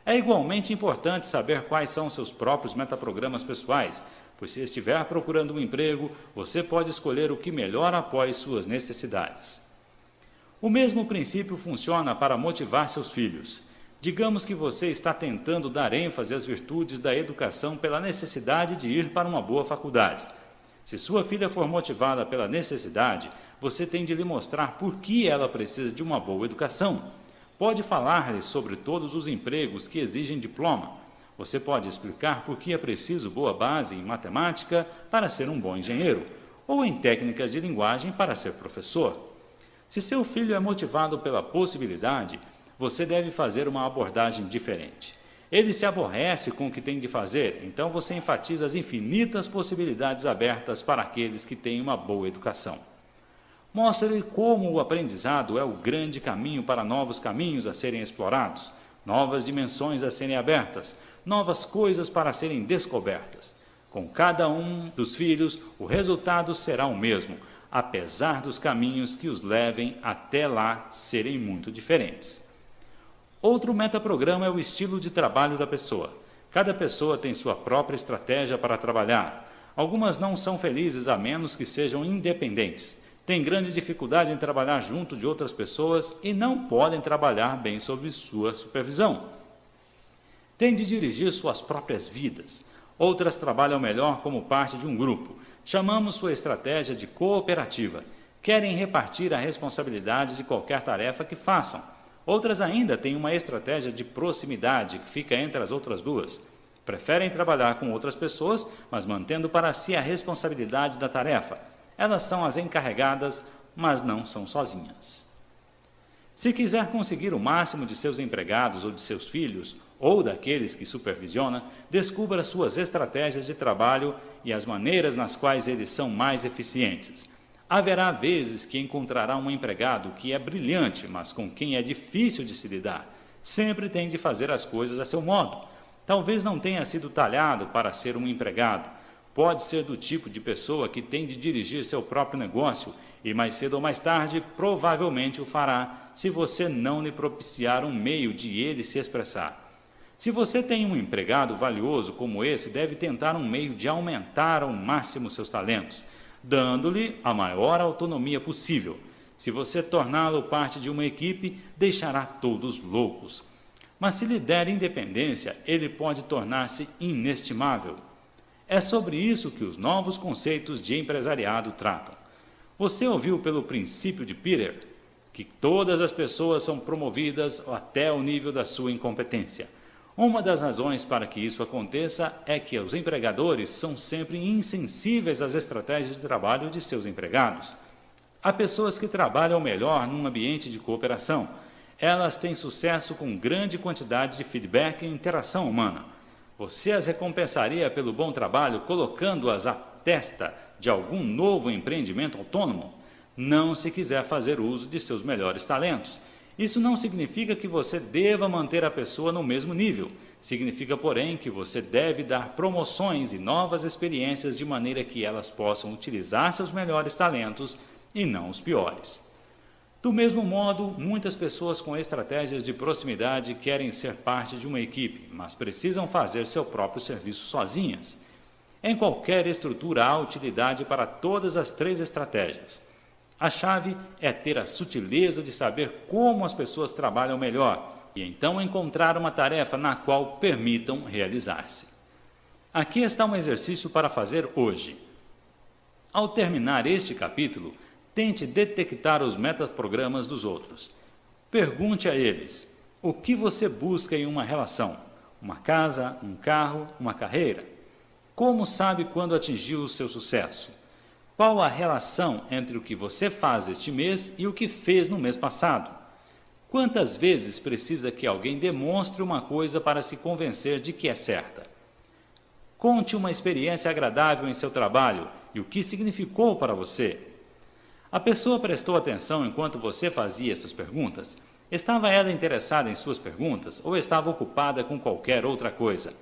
É igualmente importante saber quais são seus próprios metaprogramas pessoais, pois se estiver procurando um emprego, você pode escolher o que melhor apoie suas necessidades. O mesmo princípio funciona para motivar seus filhos. Digamos que você está tentando dar ênfase às virtudes da educação pela necessidade de ir para uma boa faculdade. Se sua filha for motivada pela necessidade, você tem de lhe mostrar por que ela precisa de uma boa educação. Pode falar-lhe sobre todos os empregos que exigem diploma. Você pode explicar por que é preciso boa base em matemática para ser um bom engenheiro, ou em técnicas de linguagem para ser professor. Se seu filho é motivado pela possibilidade, você deve fazer uma abordagem diferente. Ele se aborrece com o que tem de fazer, então você enfatiza as infinitas possibilidades abertas para aqueles que têm uma boa educação. Mostre-lhe como o aprendizado é o grande caminho para novos caminhos a serem explorados, novas dimensões a serem abertas, novas coisas para serem descobertas. Com cada um dos filhos, o resultado será o mesmo, apesar dos caminhos que os levem até lá serem muito diferentes. Outro metaprograma é o estilo de trabalho da pessoa. Cada pessoa tem sua própria estratégia para trabalhar. Algumas não são felizes a menos que sejam independentes. Têm grande dificuldade em trabalhar junto de outras pessoas e não podem trabalhar bem sob sua supervisão. Têm de dirigir suas próprias vidas. Outras trabalham melhor como parte de um grupo. Chamamos sua estratégia de cooperativa. Querem repartir a responsabilidade de qualquer tarefa que façam. Outras ainda têm uma estratégia de proximidade que fica entre as outras duas. Preferem trabalhar com outras pessoas, mas mantendo para si a responsabilidade da tarefa. Elas são as encarregadas, mas não são sozinhas. Se quiser conseguir o máximo de seus empregados ou de seus filhos, ou daqueles que supervisiona, descubra suas estratégias de trabalho e as maneiras nas quais eles são mais eficientes. Haverá vezes que encontrará um empregado que é brilhante, mas com quem é difícil de se lidar. Sempre tem de fazer as coisas a seu modo. Talvez não tenha sido talhado para ser um empregado. Pode ser do tipo de pessoa que tem de dirigir seu próprio negócio e mais cedo ou mais tarde provavelmente o fará, se você não lhe propiciar um meio de ele se expressar. Se você tem um empregado valioso como esse, deve tentar um meio de aumentar ao máximo seus talentos, dando-lhe a maior autonomia possível. Se você torná-lo parte de uma equipe, deixará todos loucos. Mas se lhe der independência, ele pode tornar-se inestimável. É sobre isso que os novos conceitos de empresariado tratam. Você ouviu pelo princípio de Peter, que todas as pessoas são promovidas até o nível da sua incompetência. Uma das razões para que isso aconteça é que os empregadores são sempre insensíveis às estratégias de trabalho de seus empregados. Há pessoas que trabalham melhor num ambiente de cooperação. Elas têm sucesso com grande quantidade de feedback e interação humana. Você as recompensaria pelo bom trabalho colocando-as à testa de algum novo empreendimento autônomo? Não se quiser fazer uso de seus melhores talentos. Isso não significa que você deva manter a pessoa no mesmo nível. Significa, porém, que você deve dar promoções e novas experiências de maneira que elas possam utilizar seus melhores talentos e não os piores. Do mesmo modo, muitas pessoas com estratégias de proximidade querem ser parte de uma equipe, mas precisam fazer seu próprio serviço sozinhas. Em qualquer estrutura há utilidade para todas as três estratégias. A chave é ter a sutileza de saber como as pessoas trabalham melhor e então encontrar uma tarefa na qual permitam realizar-se. Aqui está um exercício para fazer hoje. Ao terminar este capítulo, tente detectar os metaprogramas dos outros. Pergunte a eles: o que você busca em uma relação? Uma casa, um carro, uma carreira? Como sabe quando atingiu o seu sucesso? Qual a relação entre o que você faz este mês e o que fez no mês passado? Quantas vezes precisa que alguém demonstre uma coisa para se convencer de que é certa? Conte uma experiência agradável em seu trabalho e o que significou para você. A pessoa prestou atenção enquanto você fazia essas perguntas? Estava ela interessada em suas perguntas ou estava ocupada com qualquer outra coisa?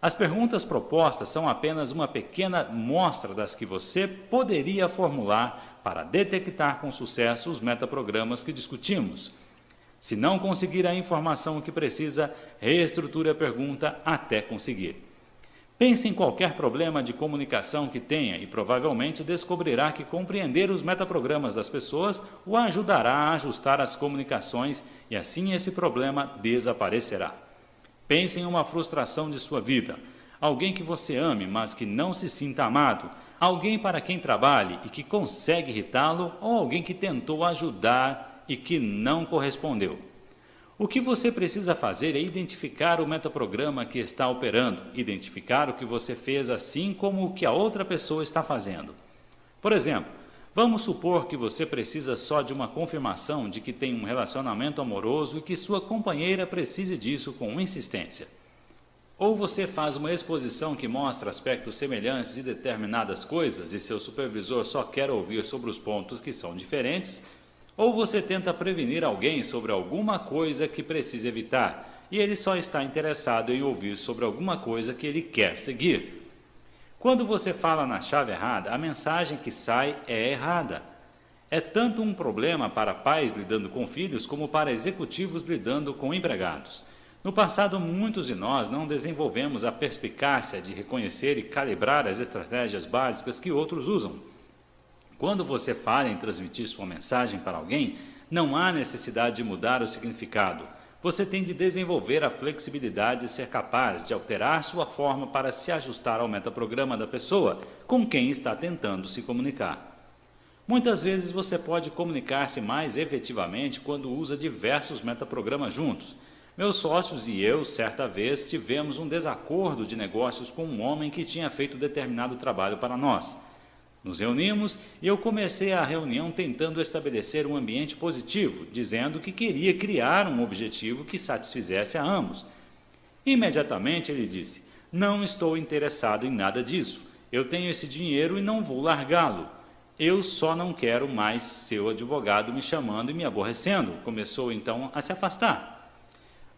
As perguntas propostas são apenas uma pequena mostra das que você poderia formular para detectar com sucesso os metaprogramas que discutimos. Se não conseguir a informação que precisa, reestruture a pergunta até conseguir. Pense em qualquer problema de comunicação que tenha e provavelmente descobrirá que compreender os metaprogramas das pessoas o ajudará a ajustar as comunicações e assim esse problema desaparecerá. Pense em uma frustração de sua vida, alguém que você ame, mas que não se sinta amado, alguém para quem trabalhe e que consegue irritá-lo ou alguém que tentou ajudar e que não correspondeu. O que você precisa fazer é identificar o metaprograma que está operando, identificar o que você fez assim como o que a outra pessoa está fazendo. Por exemplo, vamos supor que você precisa só de uma confirmação de que tem um relacionamento amoroso e que sua companheira precise disso com insistência. Ou você faz uma exposição que mostra aspectos semelhantes de determinadas coisas e seu supervisor só quer ouvir sobre os pontos que são diferentes, ou você tenta prevenir alguém sobre alguma coisa que precisa evitar e ele só está interessado em ouvir sobre alguma coisa que ele quer seguir. Quando você fala na chave errada, a mensagem que sai é errada. É tanto um problema para pais lidando com filhos como para executivos lidando com empregados. No passado, muitos de nós não desenvolvemos a perspicácia de reconhecer e calibrar as estratégias básicas que outros usam. Quando você fala em transmitir sua mensagem para alguém, não há necessidade de mudar o significado. Você tem de desenvolver a flexibilidade de ser capaz de alterar sua forma para se ajustar ao metaprograma da pessoa com quem está tentando se comunicar. Muitas vezes você pode comunicar-se mais efetivamente quando usa diversos metaprogramas juntos. Meus sócios e eu, certa vez, tivemos um desacordo de negócios com um homem que tinha feito determinado trabalho para nós. Nos reunimos e eu comecei a reunião tentando estabelecer um ambiente positivo, dizendo que queria criar um objetivo que satisfizesse a ambos. Imediatamente ele disse: "Não estou interessado em nada disso. Eu tenho esse dinheiro e não vou largá-lo. Eu só não quero mais seu advogado me chamando e me aborrecendo." Começou então a se afastar.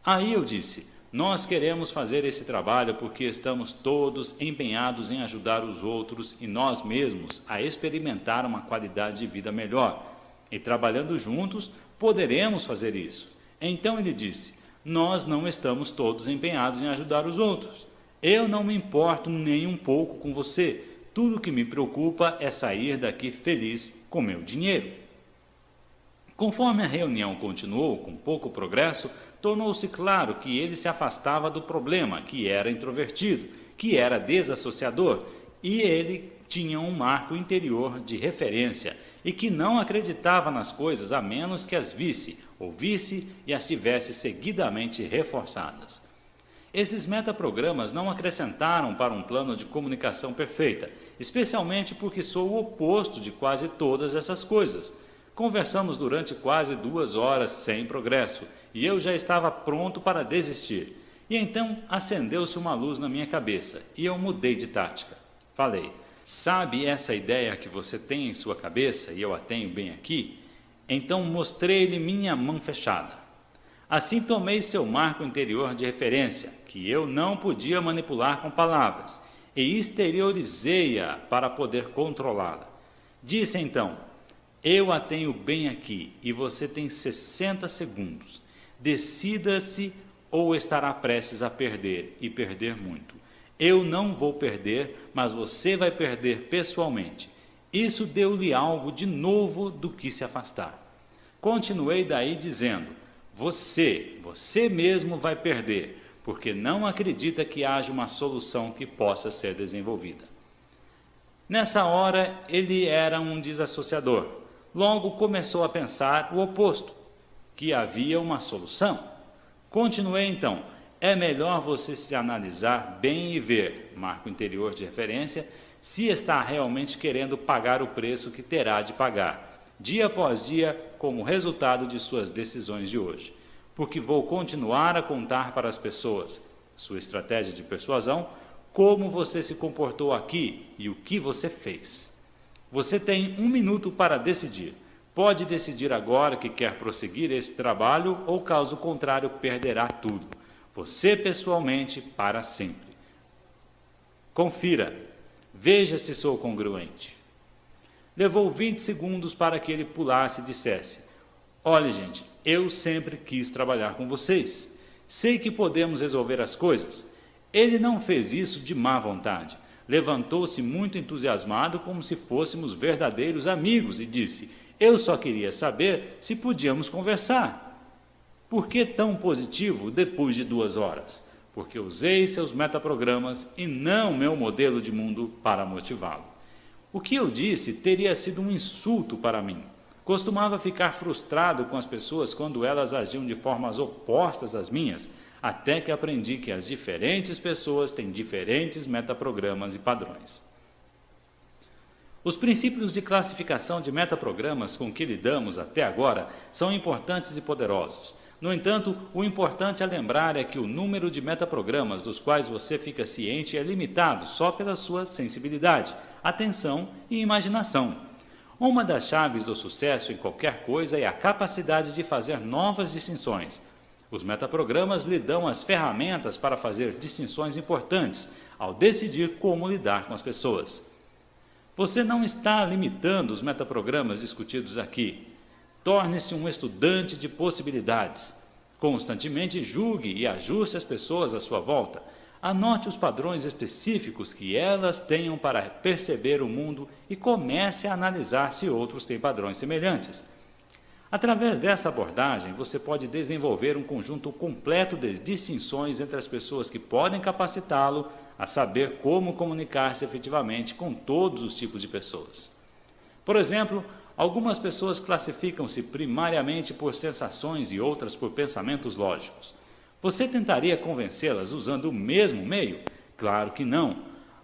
Aí eu disse: "Nós queremos fazer esse trabalho porque estamos todos empenhados em ajudar os outros e nós mesmos a experimentar uma qualidade de vida melhor. E trabalhando juntos, poderemos fazer isso." Então ele disse: "Nós não estamos todos empenhados em ajudar os outros. Eu não me importo nem um pouco com você. Tudo que me preocupa é sair daqui feliz com meu dinheiro." Conforme a reunião continuou com pouco progresso, tornou-se claro que ele se afastava do problema, que era introvertido, que era desassociador, e ele tinha um marco interior de referência e que não acreditava nas coisas a menos que as visse, ouvisse e as tivesse seguidamente reforçadas. Esses metaprogramas não acrescentaram para um plano de comunicação perfeita, especialmente porque sou o oposto de quase todas essas coisas. Conversamos durante quase 2 horas sem progresso e eu já estava pronto para desistir. E então acendeu-se uma luz na minha cabeça e eu mudei de tática. Falei: "Sabe essa ideia que você tem em sua cabeça e eu a tenho bem aqui?" Então mostrei-lhe minha mão fechada. Assim tomei seu marco interior de referência, que eu não podia manipular com palavras, e exteriorizei-a para poder controlá-la. Disse então: "Eu a tenho bem aqui e você tem 60 segundos. Decida-se ou estará prestes a perder e perder muito. Eu não vou perder, mas você vai perder pessoalmente." Isso deu-lhe algo de novo do que se afastar. Continuei daí dizendo: Você mesmo vai perder, porque não acredita que haja uma solução que possa ser desenvolvida." Nessa hora, ele era um desassociador. Logo começou a pensar o oposto, que havia uma solução. Continuei então: "É melhor você se analisar bem e ver, marco interior de referência, se está realmente querendo pagar o preço que terá de pagar, dia após dia, como resultado de suas decisões de hoje. Porque vou continuar a contar para as pessoas, sua estratégia de persuasão, como você se comportou aqui e o que você fez. Você tem 1 minuto para decidir. Pode decidir agora que quer prosseguir esse trabalho ou, caso contrário, perderá tudo. Você pessoalmente, para sempre. Confira. Veja se sou congruente. Levou 20 segundos para que ele pulasse e dissesse: olha, gente, eu sempre quis trabalhar com vocês. Sei que podemos resolver as coisas. Ele não fez isso de má vontade. Levantou-se muito entusiasmado, como se fôssemos verdadeiros amigos, e disse: eu só queria saber se podíamos conversar. Por que tão positivo depois de 2 horas? Porque usei seus metaprogramas e não meu modelo de mundo para motivá-lo. O que eu disse teria sido um insulto para mim. Costumava ficar frustrado com as pessoas quando elas agiam de formas opostas às minhas, até que aprendi que as diferentes pessoas têm diferentes metaprogramas e padrões. Os princípios de classificação de metaprogramas com que lidamos até agora são importantes e poderosos. No entanto, o importante a lembrar é que o número de metaprogramas dos quais você fica ciente é limitado só pela sua sensibilidade, atenção e imaginação. Uma das chaves do sucesso em qualquer coisa é a capacidade de fazer novas distinções. Os metaprogramas lhe dão as ferramentas para fazer distinções importantes ao decidir como lidar com as pessoas. Você não está limitando os metaprogramas discutidos aqui. Torne-se um estudante de possibilidades. Constantemente julgue e ajuste as pessoas à sua volta. Anote os padrões específicos que elas tenham para perceber o mundo e comece a analisar se outros têm padrões semelhantes. Através dessa abordagem, você pode desenvolver um conjunto completo de distinções entre as pessoas que podem capacitá-lo a saber como comunicar-se efetivamente com todos os tipos de pessoas. Por exemplo, algumas pessoas classificam-se primariamente por sensações e outras por pensamentos lógicos. Você tentaria convencê-las usando o mesmo meio? Claro que não.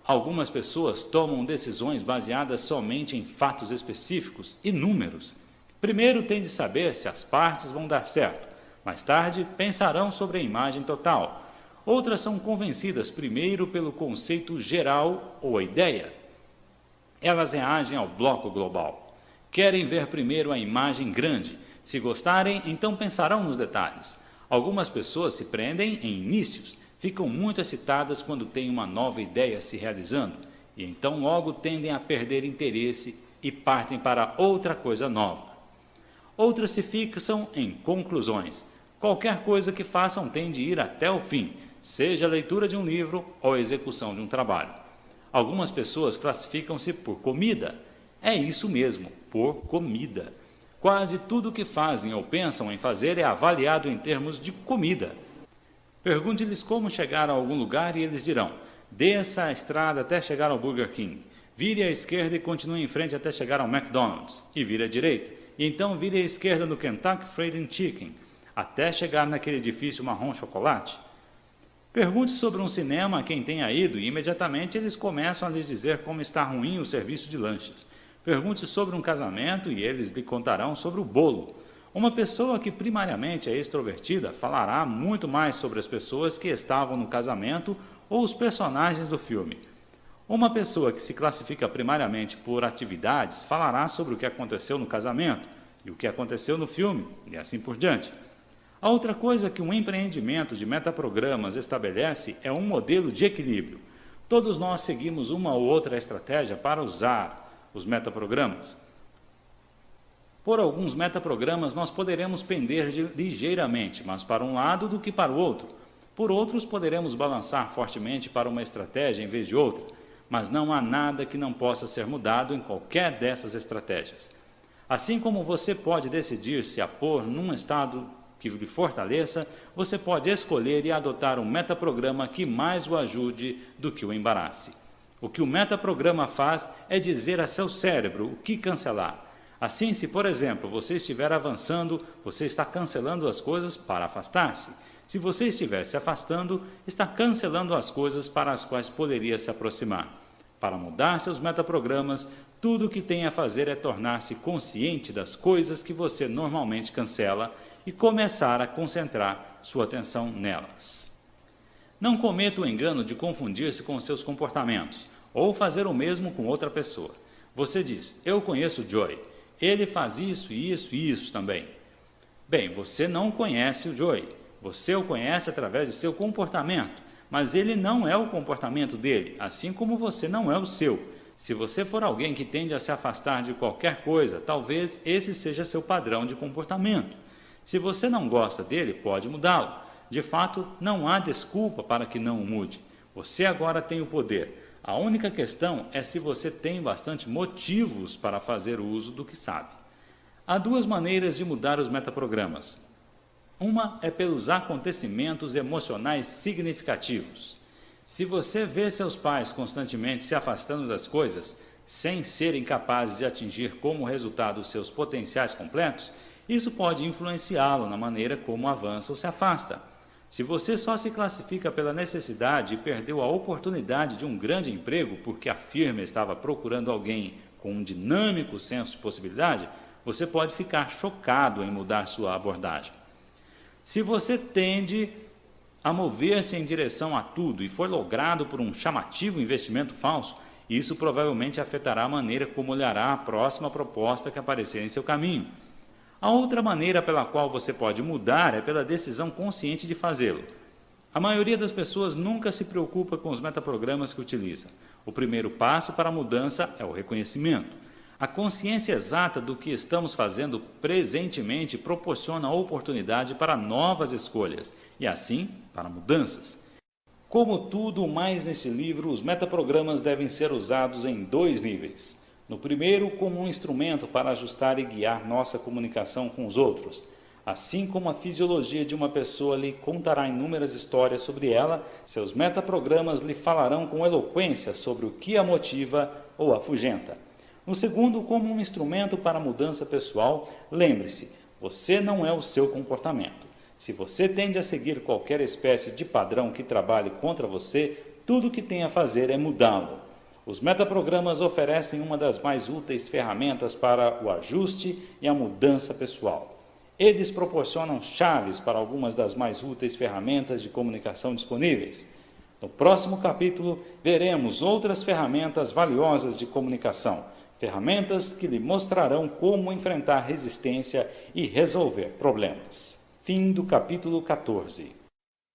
Algumas pessoas tomam decisões baseadas somente em fatos específicos e números. Primeiro tem de saber se as partes vão dar certo. Mais tarde, pensarão sobre a imagem total. Outras são convencidas primeiro pelo conceito geral ou a ideia. Elas reagem ao bloco global. Querem ver primeiro a imagem grande. Se gostarem, então pensarão nos detalhes. Algumas pessoas se prendem em inícios, ficam muito excitadas quando têm uma nova ideia se realizando, e então logo tendem a perder interesse e partem para outra coisa nova. Outras se fixam em conclusões. Qualquer coisa que façam tem de ir até o fim, seja a leitura de um livro ou a execução de um trabalho. Algumas pessoas classificam-se por comida. É isso mesmo, por comida. Quase tudo o que fazem ou pensam em fazer é avaliado em termos de comida. Pergunte-lhes como chegar a algum lugar e eles dirão: desça a estrada até chegar ao Burger King, vire à esquerda e continue em frente até chegar ao McDonald's, e vire à direita, e então vire à esquerda no Kentucky Fried Chicken, até chegar naquele edifício marrom chocolate. Pergunte sobre um cinema a quem tenha ido e imediatamente eles começam a lhes dizer como está ruim o serviço de lanches. Pergunte sobre um casamento e eles lhe contarão sobre o bolo. Uma pessoa que primariamente é extrovertida falará muito mais sobre as pessoas que estavam no casamento ou os personagens do filme. Uma pessoa que se classifica primariamente por atividades falará sobre o que aconteceu no casamento e o que aconteceu no filme e assim por diante. A outra coisa que um empreendimento de metaprogramas estabelece é um modelo de equilíbrio. Todos nós seguimos uma ou outra estratégia para usar os metaprogramas. Por alguns metaprogramas nós poderemos pender ligeiramente, mas para um lado do que para o outro. Por outros poderemos balançar fortemente para uma estratégia em vez de outra, mas não há nada que não possa ser mudado em qualquer dessas estratégias. Assim como você pode decidir se a pôr num estado que lhe fortaleça, você pode escolher e adotar um metaprograma que mais o ajude do que o embarace. O que o metaprograma faz é dizer a seu cérebro o que cancelar. Assim, se, por exemplo, você estiver avançando, você está cancelando as coisas para afastar-se. Se você estiver se afastando, está cancelando as coisas para as quais poderia se aproximar. Para mudar seus metaprogramas, tudo o que tem a fazer é tornar-se consciente das coisas que você normalmente cancela e começar a concentrar sua atenção nelas. Não cometa o engano de confundir-se com seus comportamentos ou fazer o mesmo com outra pessoa. Você diz, eu conheço o Joey, ele faz isso, isso e isso também. Bem, você não conhece o Joey, você o conhece através de seu comportamento, mas ele não é o comportamento dele, assim como você não é o seu. Se você for alguém que tende a se afastar de qualquer coisa, talvez esse seja seu padrão de comportamento. Se você não gosta dele, pode mudá-lo. De fato, não há desculpa para que não o mude. Você agora tem o poder. A única questão é se você tem bastante motivos para fazer uso do que sabe. Há duas maneiras de mudar os metaprogramas. Uma é pelos acontecimentos emocionais significativos. Se você vê seus pais constantemente se afastando das coisas, sem serem capazes de atingir como resultado os seus potenciais completos, isso pode influenciá-lo na maneira como avança ou se afasta. Se você só se classifica pela necessidade e perdeu a oportunidade de um grande emprego porque a firma estava procurando alguém com um dinâmico senso de possibilidade, você pode ficar chocado em mudar sua abordagem. Se você tende a mover-se em direção a tudo e for logrado por um chamativo investimento falso, isso provavelmente afetará a maneira como olhará a próxima proposta que aparecer em seu caminho. A outra maneira pela qual você pode mudar é pela decisão consciente de fazê-lo. A maioria das pessoas nunca se preocupa com os metaprogramas que utiliza. O primeiro passo para a mudança é o reconhecimento. A consciência exata do que estamos fazendo presentemente proporciona oportunidade para novas escolhas e, assim, para mudanças. Como tudo mais nesse livro, os metaprogramas devem ser usados em dois níveis. No primeiro, como um instrumento para ajustar e guiar nossa comunicação com os outros. Assim como a fisiologia de uma pessoa lhe contará inúmeras histórias sobre ela, seus metaprogramas lhe falarão com eloquência sobre o que a motiva ou a afugenta. No segundo, como um instrumento para a mudança pessoal, lembre-se, você não é o seu comportamento. Se você tende a seguir qualquer espécie de padrão que trabalhe contra você, tudo o que tem a fazer é mudá-lo. Os metaprogramas oferecem uma das mais úteis ferramentas para o ajuste e a mudança pessoal. Eles proporcionam chaves para algumas das mais úteis ferramentas de comunicação disponíveis. No próximo capítulo, veremos outras ferramentas valiosas de comunicação, ferramentas que lhe mostrarão como enfrentar resistência e resolver problemas. Fim do capítulo 14.